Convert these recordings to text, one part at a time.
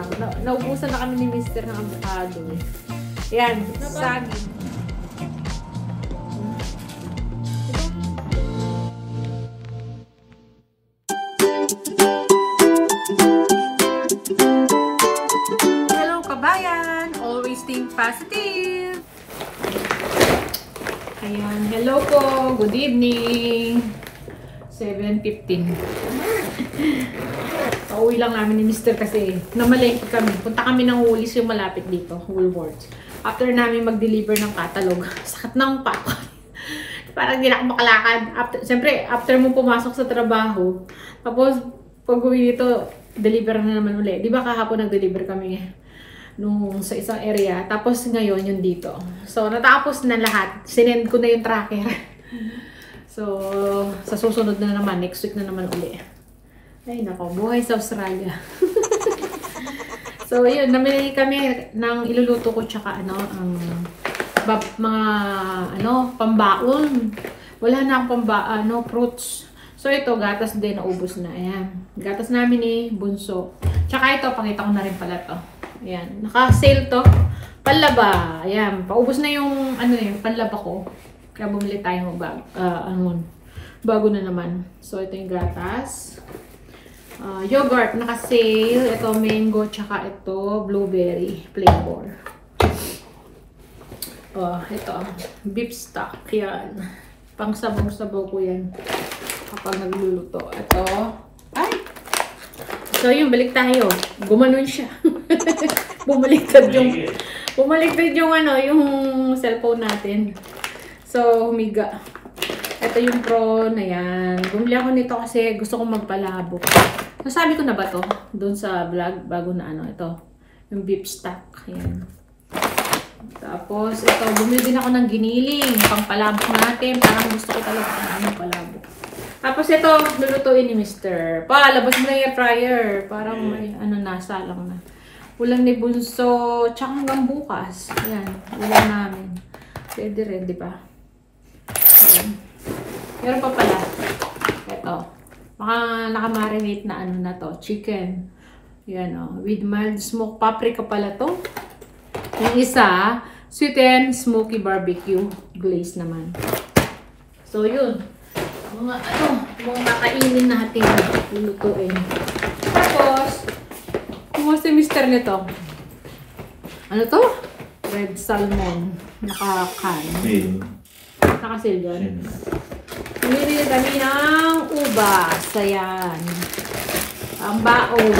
lang. Naubusan na kami ni Mr. ng avocado. Yan, saging. Hello kabayan! Always think positive! Ayan, hello po! Good evening! 7:15. Pauwi lang namin ni Mr. kasi namalengke kami. Punta kami ng Woolies yung malapit dito, Woolworths. After namin mag-deliver ng catalog, sakit ng pako. Parang hindi na ako makalakad. Siyempre, after mo pumasok sa trabaho, tapos pag uwi dito, deliver na naman ulit. Di ba kahapon nag-deliver kami nung sa isang area. Tapos ngayon yung dito. So, natapos na lahat. Sinend ko na yung tracker. So, sa susunod na naman, next week na naman uli. Ay, nako, buhay sa Australia. So, yun, namili kami ng iluluto ko tsaka ang mga pambaon. Wala na akong fruits. So, ito, gatas din, naubos na. Ayan. Gatas namin ni Bunso. Tsaka ito, pakita ko na rin pala to. Ayan. Naka-sale to. Panlaba. Ayan. Paubos na yung, panlaba ko. Kaya bumili tayo bago na naman. So, ito yung gatas. Yogurt, naka-sale. Ito, mango, tsaka ito, blueberry flavor. Ito, beef stock. Yan. Pang sabaw-sabaw ko yan. Kapag nagluluto. Ito. Ay! So, yun, balik tayo. Gumanon siya. Bumaliktad yung yung cellphone natin. So, humiga. Ito yung pro na yan. Bumili ako nito kasi gusto kong magpalabo. Nasabi ko na ba to? Doon sa vlog, bago na ito. Yung beef stock. Ayan. Tapos, ito, bumili din ako ng giniling. Pangpalabok natin. Parang gusto ko talaga palabo. Tapos, ito, lulutuin ni Mr. Labas mo na yung air fryer. Parang may nasa lang na. Ulam ni Bunso. Tsaka hanggang bukas. Ayan, ulam namin. Pwede rin, di ba? Ayan. Meron pa pala. Ito. Nakamarinate na to. Chicken. Ayan, with mild smoked paprika pala to. Yung isa, sweet and smoky barbecue glaze naman. So, yun. Mga kakainin natin. Lulutuin. Tapos, kumuha si Mr. nito. Ano to? Red salmon. Naka-can. Naka-sale yan. Bumili kami ng ubas. Ayan. Ang baon.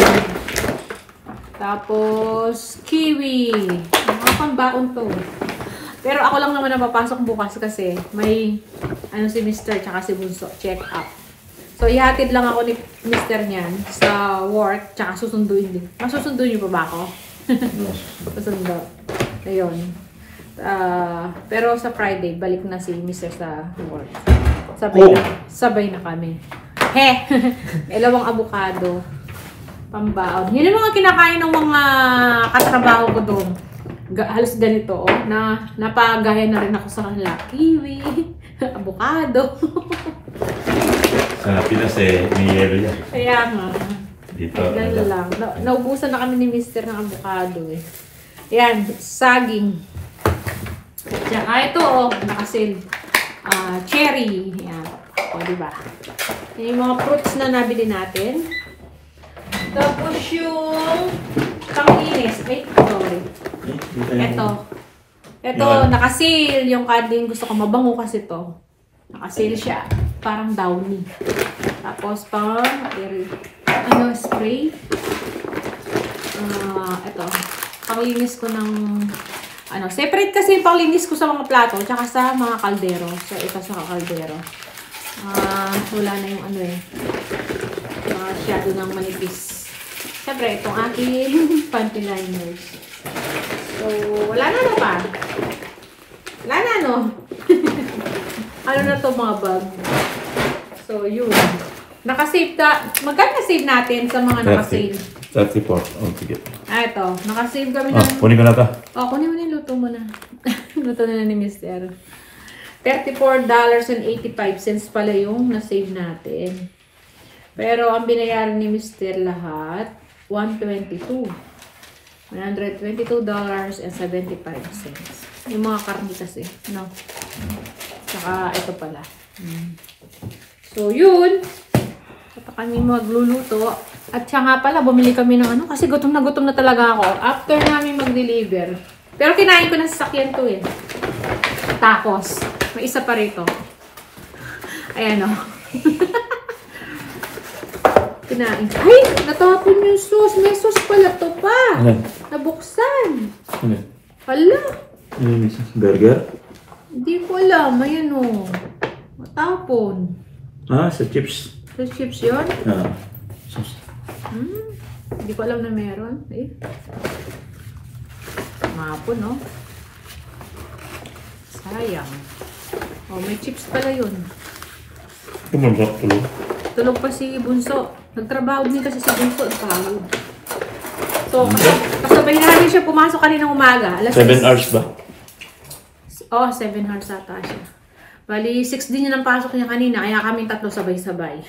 Tapos, kiwi. Mga pambaon to. Pero ako lang naman napapasok bukas kasi may si Mr. tsaka si Bunso. Check up. So, ihatid lang ako ni Mr. niyan sa work tsaka susunduin din. Masusunduin niyo pa ba ako? Susundo. Ayun. Pero sa Friday, balik na si Mr. sa work. Sabay na kami. Elawang avocado. Pambaon. Yun yung mga kinakain ng mga katrabaho ko doon. Halos ganito, na napagaya na rin ako sa kanila. Kiwi, avocado. Sa Pinas may yelo yan. Kaya nga. Dito. Ganun lang. Naubusan na kami ni Mr. ng avocado Yan, saging. Ito nakasil. Cherry. Yan. Diba? Yan yung mga fruits na nabili natin. Tapos yung panglinis. Sorry. Ito, nakasil. Yung canding gusto ko mabango kasi to. Nakasil siya. Parang downy. Tapos spray. Ito. Panglinis ko ng separate kasi yung panglinis ko sa mga plato tsaka sa mga kaldero. So, ito sa kaldero. Wala na yung masyado ng manipis. Siyempre, itong aking panty liners. So, wala na pa. Wala na, ano na to mga bag. So, yun. Nakasave magkano na-save natin sa mga nakasave? 34. Sige. Ito. Nakasave kami ng... Kunin ko na ito. Kunin mo na. Luto mo na. Luto na ni Mr. $34.85 pala yung na-save natin. Pero ang binayaran ni Mr. lahat, $122. $122.75. Yung mga karne kasi, no? Tsaka, ito pala. So, yun. Ito kami magluluto. At siya nga pala, bumili kami ng ano, kasi gutom na talaga ako. After namin mag-deliver. Pero kinain ko na sa sasakyan to eh. Tacos. May isa pa rito. Ayan o. Kinain. Ay! Natapon yung sauce. May sauce pala to pa. Ano? Nabuksan. Ano? Hala. Ano yung burger? Hindi ko alam. Ayan o. Matapon. Ah, sa chips. Sa chips yun? Ah, sauce. Hindi ko alam na meron. Eh. Mapon, no? Sayang. Oh, may chips pala yun. Kumabak tulog. Tulog pa si Bunso. Nagtrabaho din kasi si Bunso at pagod. So, kasabay namin siya pumasok kaninang umaga. 7 hours ba? Oh, 7 hours ata siya. Bali, 6 din yun ang pasok niya kanina. Kaya kami tatlo sabay-sabay.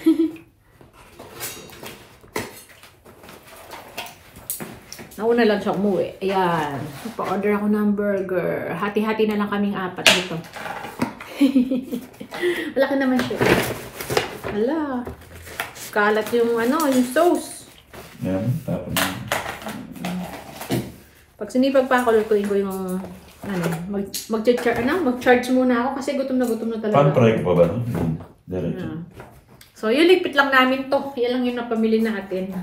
Nauna lang siya umuwi. Ayan. Pa-order ako ng burger. Hati-hati na lang kaming 4 dito. Malaki naman siya. Hala. Kalat yung ano, yung sauce. Yan, tapon na. Pag sinipag pa ako, lutuin ko yung ano, mag-charge muna ako kasi gutom na talaga. Pan-fry ko pa ba? Diretso. So, yun, ligpit lang namin to. Yan lang yung napamili natin.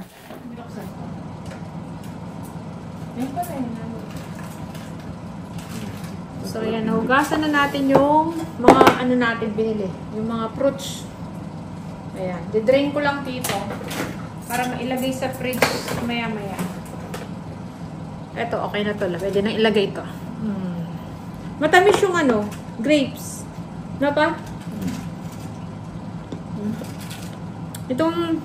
So, yan. Nahugasan na natin yung mga ano natin binili. Yung mga fruits. Ayan. Didrain ko lang dito para mailagay sa fridge maya-maya. Eto, okay na to. Pwede na ilagay to. Matamis yung ano, grapes. Ano pa? Itong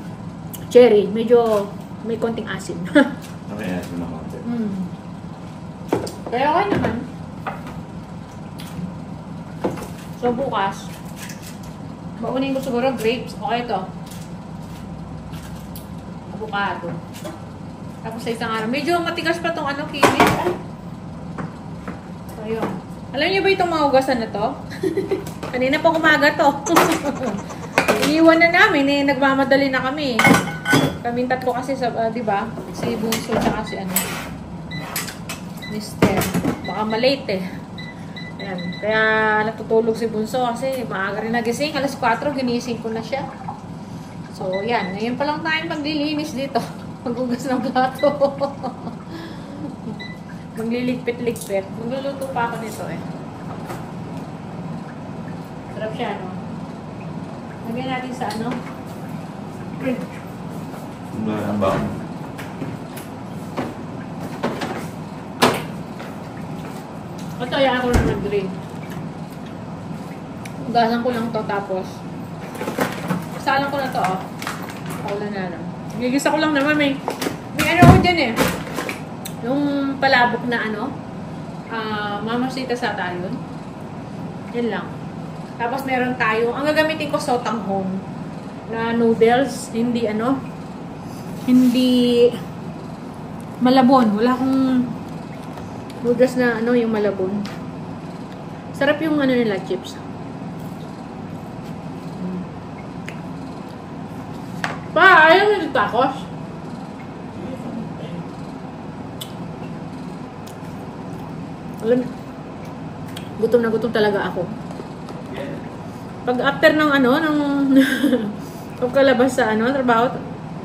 cherry, medyo may konting asin. Okay, asin na konti. Kaya okay naman. So, bukas, baunin ko siguro grapes. Okay to. Avocado. Tapos sa isang araw. Medyo matigas pa tong ano, kinis. So, yun. Alam niyo ba itong mahugasan na to? Kanina pa umaga to. Iniwan na namin eh. Nagmamadali na kami. Kaming tatlo kasi sa, di ba? Si Bunso at si ano. Mister. Baka malate eh. Ayan. Kaya natutulog si Bunso kasi maaga rin nagising. Alas 4, ginising ko na siya. So, yan. Ngayon pa lang tayo maglilinis dito. Maghugas ng plato. Magliligpit-ligpit. Magluluto pa ako nito eh. Sarap siya, no? Lagyan natin sa ano? Fridge. Ang bang. Ito, yan ako na nag-drain. Hugasan ko lang to tapos salang ko na to, oh. Paulan na lang. Gigisa ko lang naman, may ano ko dyan eh. Yung palabok na ano, mamasita sa tayo. Yan lang. Tapos meron tayo, ang gagamitin ko sotanghon na noodles, hindi ano, hindi malabon. Wala akong noodles na ano, yung malabon. Sarap yung ano nila, chips. Pa, ayaw mo yung tacos? Alam, gutom na gutom talaga ako. Pag after ng ano, ng pagkalabas sa ano, trabaho,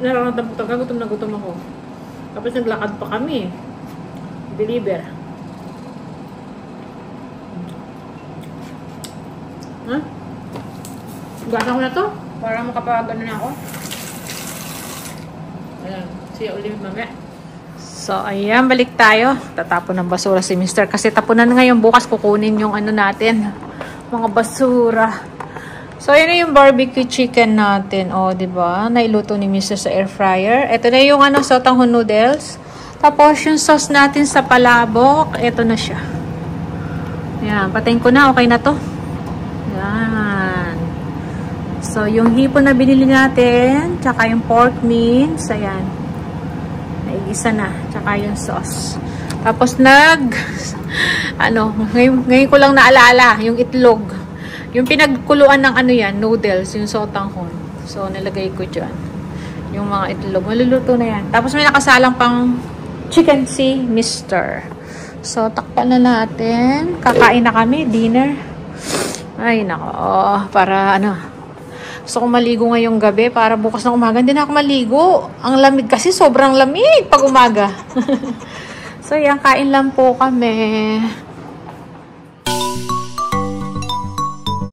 nararamdaman ko talaga, gutom na gutom ako. Tapos naglakad pa kami. Deliver. Huh? Gasa ko na to, para makapag-ano na ako. Ayan, siya ulit mamaya. So, ayan, balik tayo. Tatapon ng basura si Mr. Kasi tapunan ngayon, bukas kukunin yung ano natin, mga basura. So, ayan na yung barbecue chicken natin. O, diba? Nailuto ni Mr. sa air fryer. Ito na yung ano, sotanghon noodles. Tapos, yung sauce natin sa palabok. Ito na siya. Ayan, patayin ko na. Okay na to. Ayan. So, yung hipon na binili natin, tsaka yung pork mince. Ayan. Naigisa na. Tsaka yung sauce. Tapos ngayon ko lang naalala, yung itlog. Yung pinagkuluan ng noodles, yung sotanghon. So, nilagay ko dyan. Yung mga itlog. Maluluto na yan. Tapos may nakasalang pang chicken si Mister. So, takpan na natin. Kakain na kami, dinner. Ay, nako. Para gusto ko maligo ngayong gabi para bukas ng umaga. Hindi na ako maligo. Ang lamig kasi, sobrang lamig pag umaga. So, yan, kain lang po kami.